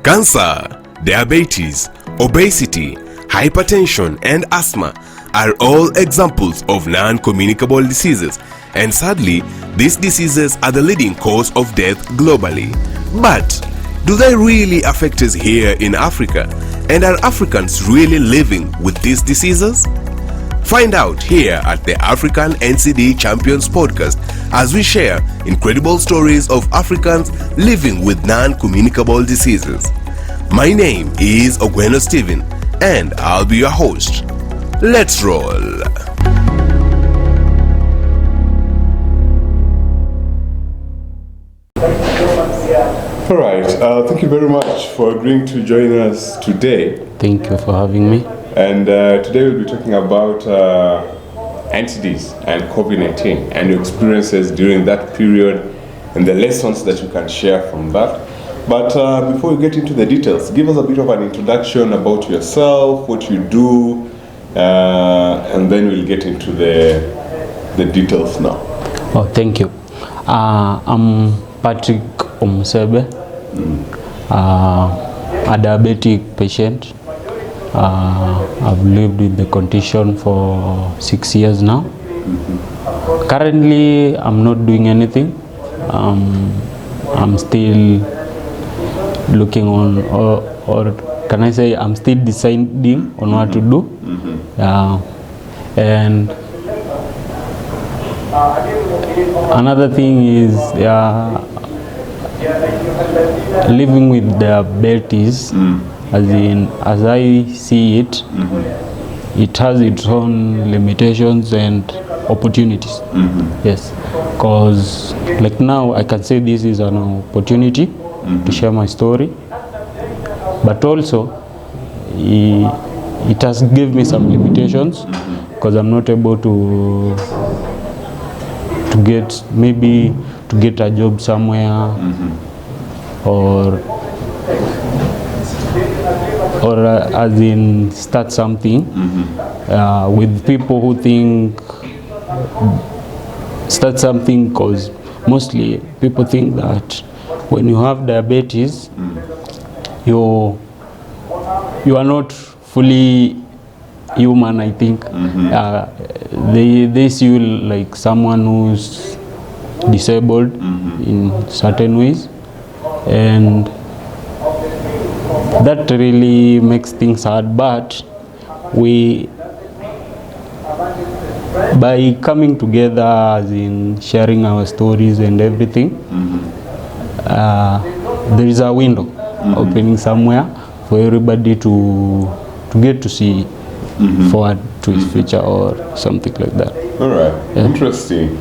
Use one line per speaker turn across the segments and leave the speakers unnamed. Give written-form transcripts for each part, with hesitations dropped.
Cancer, diabetes, obesity, hypertension, and asthma are all examples of non-communicable diseases, and sadly, these diseases are the leading cause of death globally. But do they really affect us here in Africa? And are Africans really living with these diseases? Find out here at the African NCD Champions podcast as we share incredible stories of Africans living with non-communicable diseases. My name is Ogweno Stephen and I'll be your host. Let's roll.
All right, thank you very much for agreeing to join us today.
Thank you for having me.
And today we'll be talking about NCDs and COVID-19 and your experiences during that period and the lessons that you can share from that. But before we get into the details, give us a bit of an introduction about yourself, what you do, and then we'll get into the details now.
Oh, thank you. I'm Patrick Omusebe, a diabetic patient. I've lived with the condition for 6 years now. Currently, I'm not doing anything. I'm still looking on, or can I say I'm still deciding on what to do. And another thing is living with diabetes. As I see it, it has its own limitations and opportunities. Yes, because like now I can say this is an opportunity to share my story, but also it has given me some limitations because I'm not able to get a job somewhere, or as in start something with people who think start something, because mostly people think that when you have diabetes you are not fully human. I think they see you like someone who's disabled in certain ways, and that really makes things hard. But by coming together, as in sharing our stories and everything, there is a window opening somewhere for everybody to get to see forward to his future or something like that.
All right, interesting.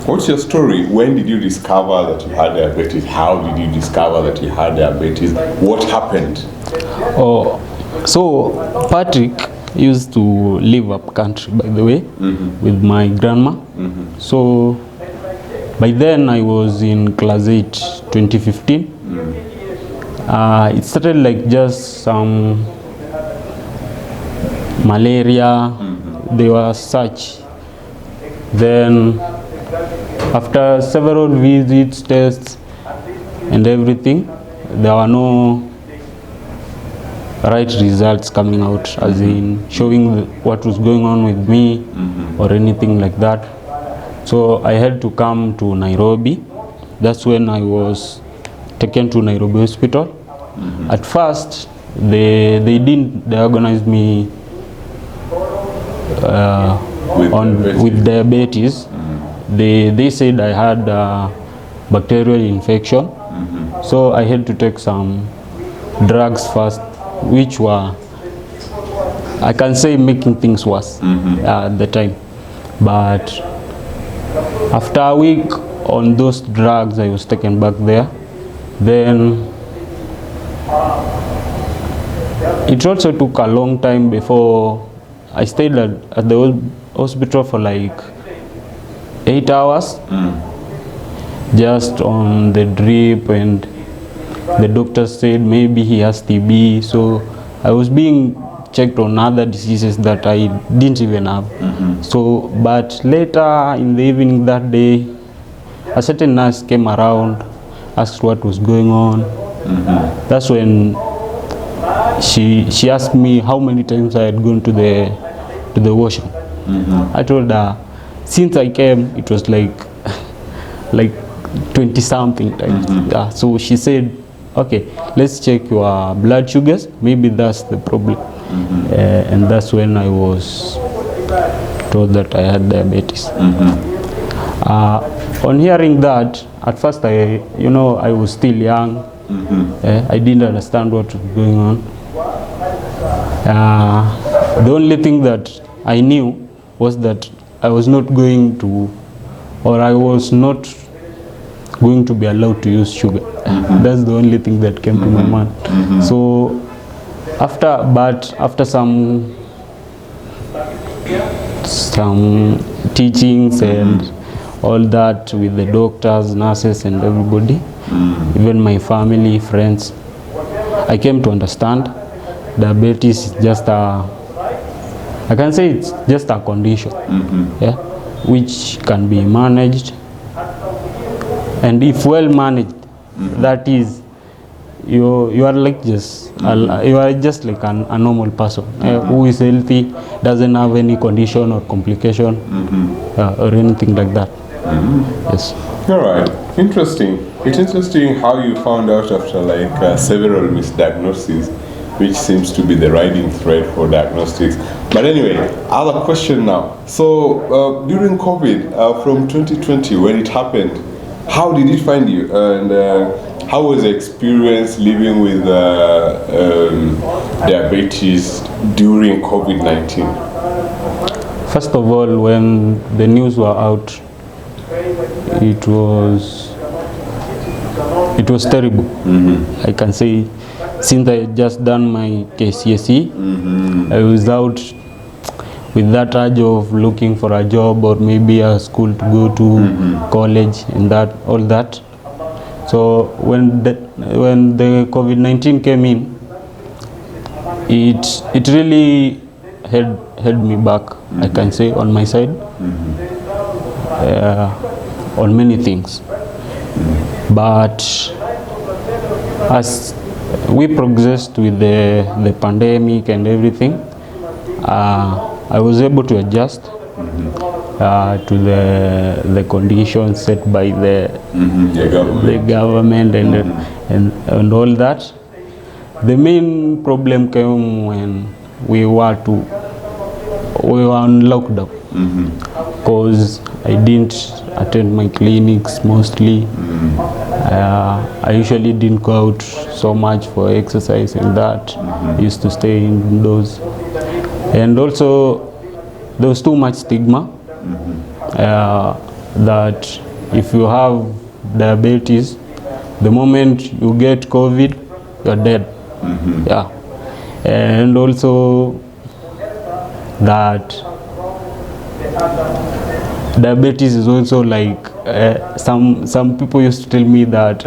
What's your story? When did you discover that you had diabetes? How did you discover that you had diabetes? What happened?
Oh, so Patrick used to live up country, by the way, with my grandma. So by then I was in class 8, 2015. It started like just some malaria. They were such. Then after several visits, tests, and everything, there were no right results coming out, as in showing what was going on with me or anything like that. So I had to come to Nairobi. That's when I was taken to Nairobi hospital. At first, they didn't diagnose me with diabetes. They said I had a bacterial infection, so I had to take some drugs first, which were, I can say, making things worse at the time. But after a week on those drugs, I was taken back there. Then it also took a long time before I stayed at the hospital for like 8 hours, just on the drip, and the doctor said maybe he has TB. So I was being checked on other diseases that I didn't even have. So, but later in the evening that day, a certain nurse came around, asked what was going on, That's when she asked me how many times I had gone to the washroom. I told her since I came it was like 20 something times. Yeah, so she said, okay, let's check your blood sugars, maybe that's the problem. And that's when I was told that I had diabetes. On hearing that, at first I was still young. I didn't understand what was going on. The only thing that I knew was that I was not going to, or I was not going to be allowed to use sugar. That's the only thing that came to my mind. So after some teachings and all that with the doctors, nurses and everybody, even my family, friends, I came to understand diabetes is just I can say it's just a condition, yeah, which can be managed, and if well managed, that is, you are like just you are just like a normal person who is healthy, doesn't have any condition or complication or anything like that. Yes.
All right. Interesting. It's interesting how you found out after like several misdiagnoses, which seems to be the riding thread for diagnostics. But anyway, other question now. So during COVID, from 2020, when it happened, how did it find you? And how was the experience living with diabetes during COVID-19?
First of all, when the news were out, it was terrible. I can say, since I had just done my KCSE, I was out with that urge of looking for a job or maybe a school to go to, college and all that. So when the COVID-19 came in, it really held me back, I can say, on my side, on many things. But as we progressed with the pandemic and everything, I was able to adjust to the conditions set by the government and all that. The main problem came when we were on lockdown, because I didn't attend my clinics mostly. I usually didn't go out so much for exercise and that. I used to stay indoors. And also there was too much stigma that if you have diabetes, the moment you get COVID, you're dead. Yeah. And also that diabetes is also like some people used to tell me that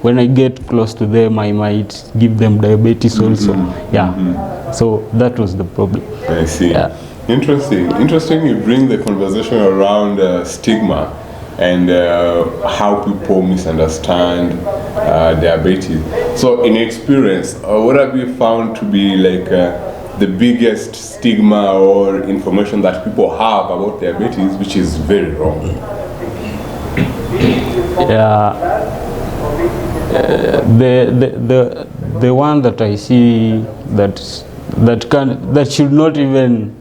when I get close to them, I might give them diabetes also. Yeah. So that was the problem.
I see.
Yeah.
Interesting you bring the conversation around stigma and how people misunderstand diabetes. So in experience, what have you found to be like the biggest stigma or information that people have about diabetes, which is very wrong?
Yeah. The one that I see that should not even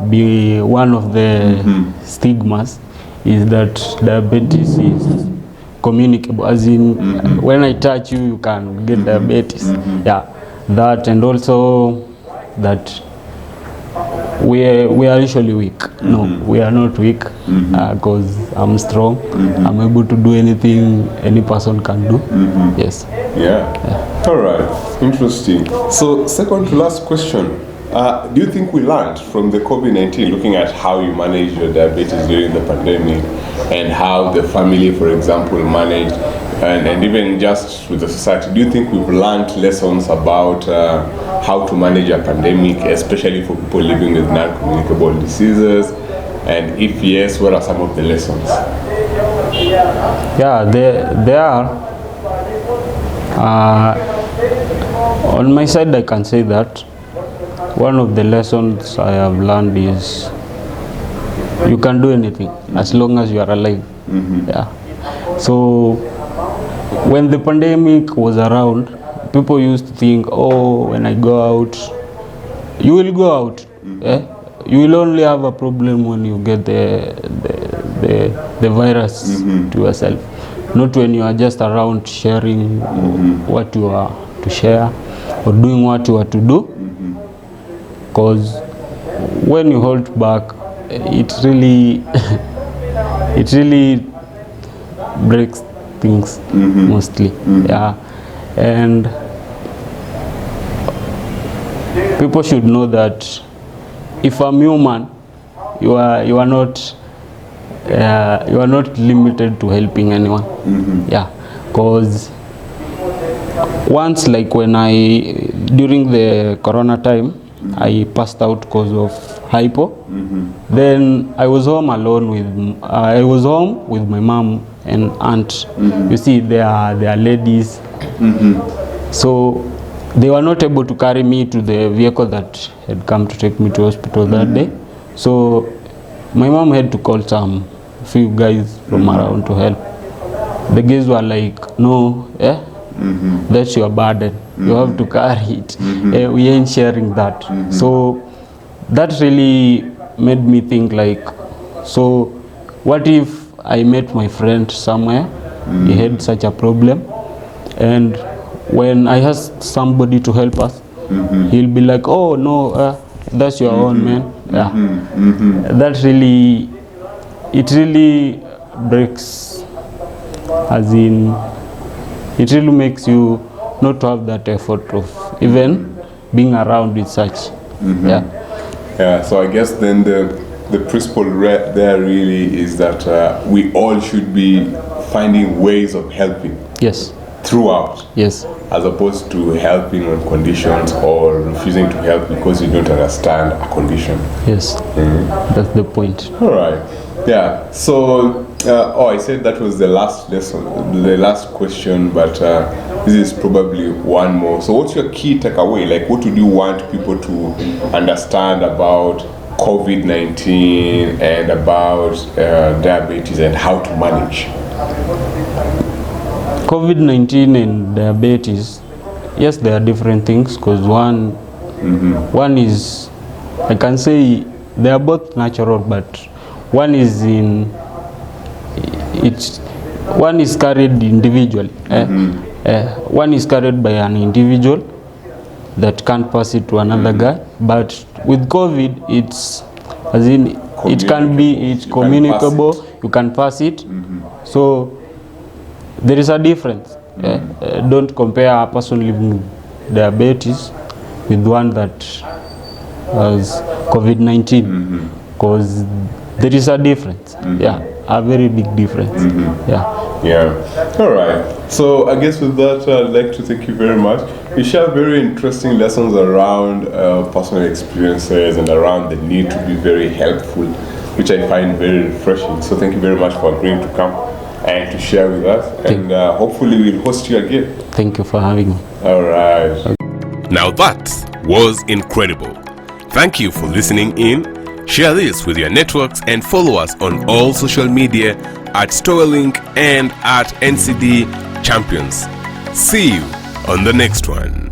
be one of the stigmas is that diabetes is communicable, as in when I touch you, you can get diabetes. Yeah, that, and also that we are usually weak. No, we are not weak, because I'm strong. I'm able to do anything any person can do. Yes.
Yeah. All right. Interesting. So second to last question. Do you think we learned from the COVID-19, looking at how you managed your diabetes during the pandemic and how the family, for example, managed, and even just with the society, do you think we've learned lessons about how to manage a pandemic, especially for people living with non-communicable diseases? And if yes, what are some of the lessons?
Yeah, there are. On my side, I can say that one of the lessons I have learned is you can do anything as long as you are alive. Yeah. So when the pandemic was around, people used to think, oh, when I go out, you will go out. You will only have a problem when you get the virus to yourself, not when you are just around sharing what you are to share or doing what you are to do. Because when you hold back, it really it really breaks things mostly. Yeah. And people should know that if I'm human, you are not limited to helping anyone. Yeah, because once, like when during the corona time, I passed out because of hypo. Then I was home alone with my mom and aunt. You see, they are ladies, so they were not able to carry me to the vehicle that had come to take me to hospital that day. So my mom had to call some few guys from around to help. The guys were like, no, that's your burden. You have to carry it. We ain't sharing that. So that really made me think, like, so what if I met my friend somewhere, he had such a problem, and when I asked somebody to help us, he'll be like, oh no, that's your own, man. Yeah. That really, it really breaks, as in, it really makes you not to have that effort of even being around with such. Yeah.
So I guess then the principle there really is that we all should be finding ways of helping.
Yes.
Throughout.
Yes.
As opposed to helping on conditions or refusing to help because you don't understand a condition.
Yes. That's the point.
All right. Yeah. So, I said that was the last lesson, the last question, but this is probably one more. So what's your key takeaway? Like, what would you want people to understand about COVID-19 and about diabetes and how to manage?
COVID-19 and diabetes, yes, they are different things, because one is, I can say they are both natural, but one is one is carried individually. One is carried by an individual that can't pass it to another guy, but with COVID, it's, as in, it's communicable, you can pass it. So there is a difference. Don't compare a person living with diabetes with one that has COVID-19, because there is a difference. Yeah, a very big difference. Yeah.
All right. So I guess with that, I'd like to thank you very much. You share very interesting lessons around personal experiences and around the need to be very helpful, which I find very refreshing. So thank you very much for agreeing to come and to share with us. And hopefully we'll host you again.
Thank you for having me.
All right.
Now that was incredible. Thank you for listening in. Share this with your networks and follow us on all social media at Storylink and at NCD Champions. See you on the next one.